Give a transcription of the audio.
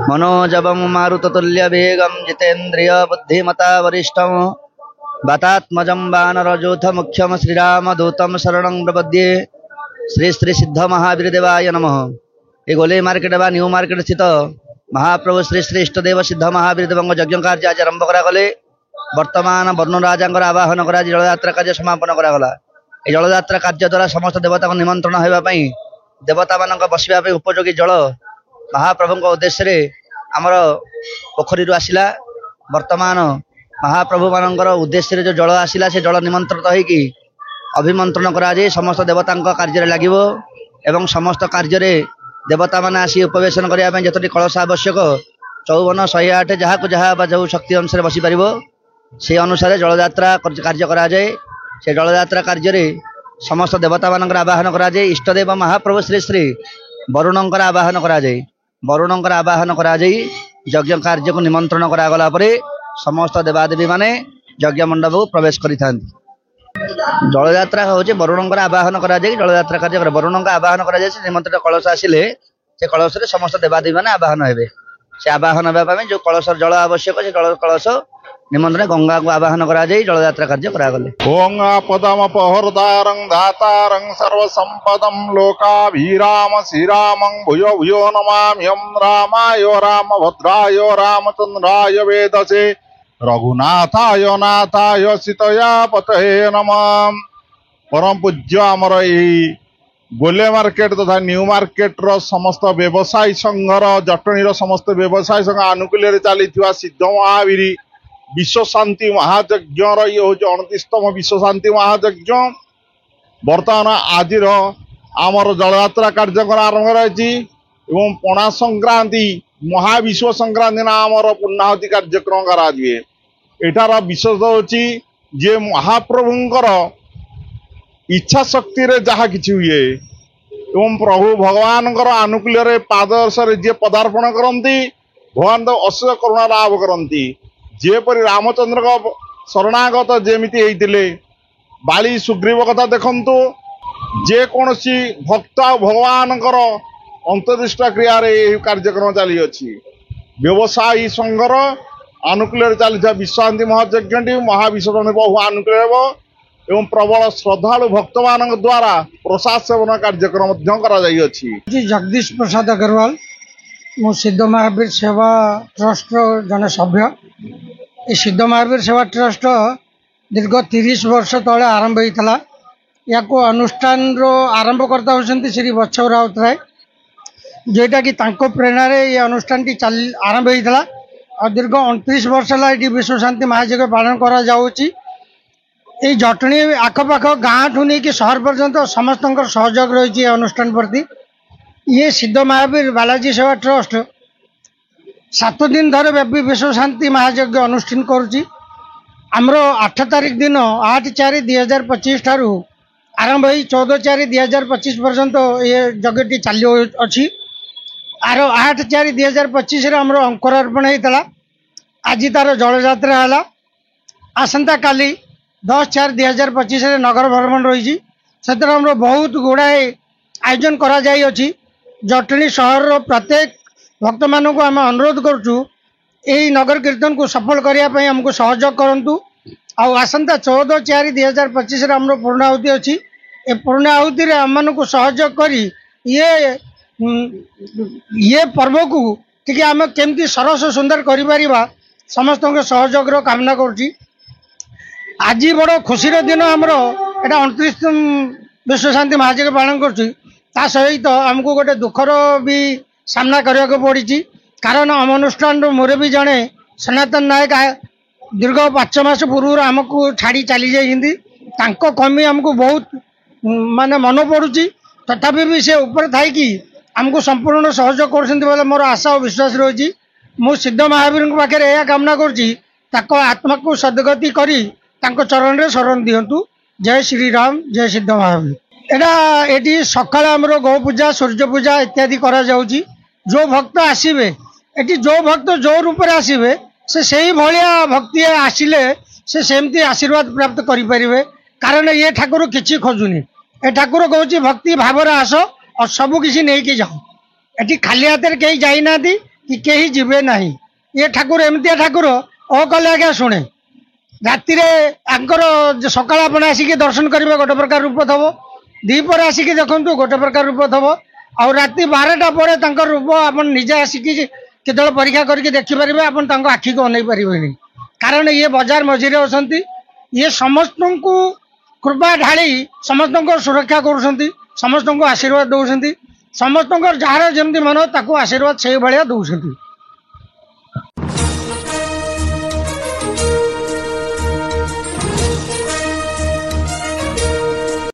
मनोजवं मारुततुल्यवेगं जितेन्द्रिय बुद्धिमता वरिष्ठं वातात्मजं वानरयूथमुख्यं श्रीरामदूतं शरणं प्रपद्ये। श्री श्री सिद्ध महावीर देवाय नमः। ये गोले मार्केट बा न्यू मार्केट स्थित महाप्रभु श्री श्री इष्टदेव सिद्ध महावीर देव यज्ञ कार्य आज आरंभ करागले। वर्तमान वर्ण राजा आवाहन कर जलयात्रा कार्य समापन करागला। ये जलयात्रा कार्य द्वारा समस्त देवता को निमंत्रण होगापी देवता मान बसवा उपयोगी जल महाप्रभु उद्देश्य आमर पोखरी आसला। वर्तमान महाप्रभु मान उद्देश्य जो जल आसला से जल निमंत्रित होगी अभिमंत्रण कराए समस्त देवता कार्य लगे एवं समस्त कार्य देवता मैंने आसी उपवेशन करने जितटी कलश आवश्यक 54 108 जहाँ जहाँ जो शक्ति अनुसार बसी पार से अनुसार जलयात्रा कार्य कराए। से जलयात्रा कार्य समस्त देवता मान आवाहन कराए। इष्टदेव महाप्रभु श्री श्री वरुणंकर आवाहन कराए। वरुणंकर आवाहन कराए यज्ञ कार्य को निमंत्रण करागला समस्त देवादेवी माने यज्ञ मंडप को प्रवेश करिथां। जलयात्रा हूँ वरुणंकर आवाहन कराए। जलयात्रा कार्य वरुण का आवाहन कराए। निमंत्रित कलश आसिले से कलश समस्त देवादेवी माने आवाहन हे। से आवाहन होगा जो कलश जल आवश्यक से जल कलश निमंत्रण गंगा को आवाहन कराए। जलयात्रा कार्य करागले। ओं पदम पहरदारं धातारं सर्वसंपदं लोकाभिराम श्रीरामं भूयो भूयो नमाम्यहं रामाय रामभद्राय रामचंद्राय वेदसे रघुनाथाय नाथाय सीतया पतये नमः। परम पूज्य आमर यही गोले मार्केट तथा न्यू मार्केट रो समस्त व्यवसायी संघर जटणी समस्त व्यवसायी संघ आनुकूल्य चली सिद्ध महावीर विश्व शांति महायज्ञ ये हूँ 29तम विश्व शांति महायज्ञ। बर्तमान आज आमर जलयात्रा कार्यक्रम आरंभ रही पणा संक्रांति महाविश्व संक्रांति ना आमर पूर्णाहुति कार्यक्रम कराए। एठार विशेष होची जे महाप्रभुंकर इच्छा शक्ति रे जहा किछि हुए एवं प्रभु भगवान आनुकूल्य पादर्शरे जे पदार्पण करती भगवान तो अशेष करुणा लाभ करती। जेपरी रामचंद्र को शरणागत जेमिति होइतिले बाली सुग्रीव कथा देखंतु जे कोनसी भक्त भगवान अंतर्दृष्टा क्रिया रे कार्यक्रम चली अछि। व्यवसायी संघर आनुकूल्य चली विश्वांति महायज्ञ महाविश्व बहु आनुकूल्य एवं प्रबल श्रद्धालु भक्त मान द्वारा प्रसाद सेवन कार्यक्रम जगदीश प्रसाद अग्रवाल मु सिद्ध महावीर सेवा ट्रस्ट जने सभ्य। ये सिद्ध महावीर सेवा ट्रस्ट दीर्घ 30 वर्ष तले आरंभ होता। या अनुष्ठान रो आरंभ करता होती श्री बत्सव राउतराय जोटा कि प्रेरणा ये अनुष्ठान टी आरंभ होता और दीर्घ 29 वर्ष है विश्व शांति महायज्ञ पालन करा जाउची। ये जटणी आखपाख गाँ ठू नहीं कि सहर पर्यंत समस्त सहयोग रही अनुष्ठान प्रति। ये सिद्ध महावीर बालाजी सेवा ट्रस्ट 7 दिन धरे व्यापी विश्व शांति महायज्ञ अनुष्ठान करुच्ची। आमर 8 तारीख दिन 8/4/2025 ठारू आरंभ हो 14/4/2025 पर्यंत ये यज्ञटी चालू अच्छी। आर 8/4/2025 आमर अंकुरार्पण होता। आज तार जलयात्रा है। आसंता काली 10/4/2025 नगर भ्रमण रही बहुत गुड़ाए आयोजन करा जाई अछि। जटणी सहर प्रत्येक भक्त मानू आम अनुरोध करुचु यही नगर कीर्तन को सफल करने हमको सहयोग करंतु। आसंता 14/4/2025 आमर पूर्णाहुति अच्छी। ए पूर्णाहुति आम मानू सहयोग करी ये पर्व को टी आम केमती सरस सुंदर करिपरिबा समस्त सहयोग कामना करुच्ची। आज बड़ खुशी दिन आमर एटा 29 विश्व शांति महायज्ञ पालन कर सहित आमको गोटे दुखर भी सामना करने को पड़ी। कारण आम अनुष्ठान मुरबी जड़े सनातन नायक दीर्घ 5 मास पूर्व आमको छाड़ी चली जाती कमी आमको बहुत माने मन पड़ुची। तथापि भी से ऊपर थाई कि आमको संपूर्ण सहयोग कर मोर आशा और विश्वास रही। मु सिद्ध महावीर पाखे यह कामना कर आत्मा को सदगति करी चरण रे शरण दियंतु। जय श्री राम जय सिद्ध महावीर। एटी सकाळ आमर गौ पूजा सूर्य पूजा इत्यादि करा जाउची। जो भक्त आसीबे एटी जो भक्त जो रूप रे आसीबे से भलिया भक्ति आसिले से सेमती आशीर्वाद प्राप्त करि परिबे। कारण ये ठाकुर किछि खोजुनी। ए ठाकुर कहूची भक्ति भाव रे आसो और सब किछि नै कि जाओ। एटी खाली हाथ रे कहीं जाई नाती कि कहीं जीवे नहीं। ये ठाकुर एमती ठाकुर ओ कले आज्ञा शुणे राति सकाल आप आसिक दर्शन करेंगे गोटे प्रकार रूप थब दीपर आसिक देखु गोटे प्रकार रूप थब आ राति 12टा पर रूप आप निजे आसिक केत परीक्षा करके देखिपारे आप आखि को अनै पारे कारण ये बाजार मझीरे अच्छा ये समस्त को कृपा ढाली समस्त को सुरक्षा कर समस्त को आशीर्वाद दौरान समस्त जार जमी मन ताको आशीर्वाद से भाया दौरान।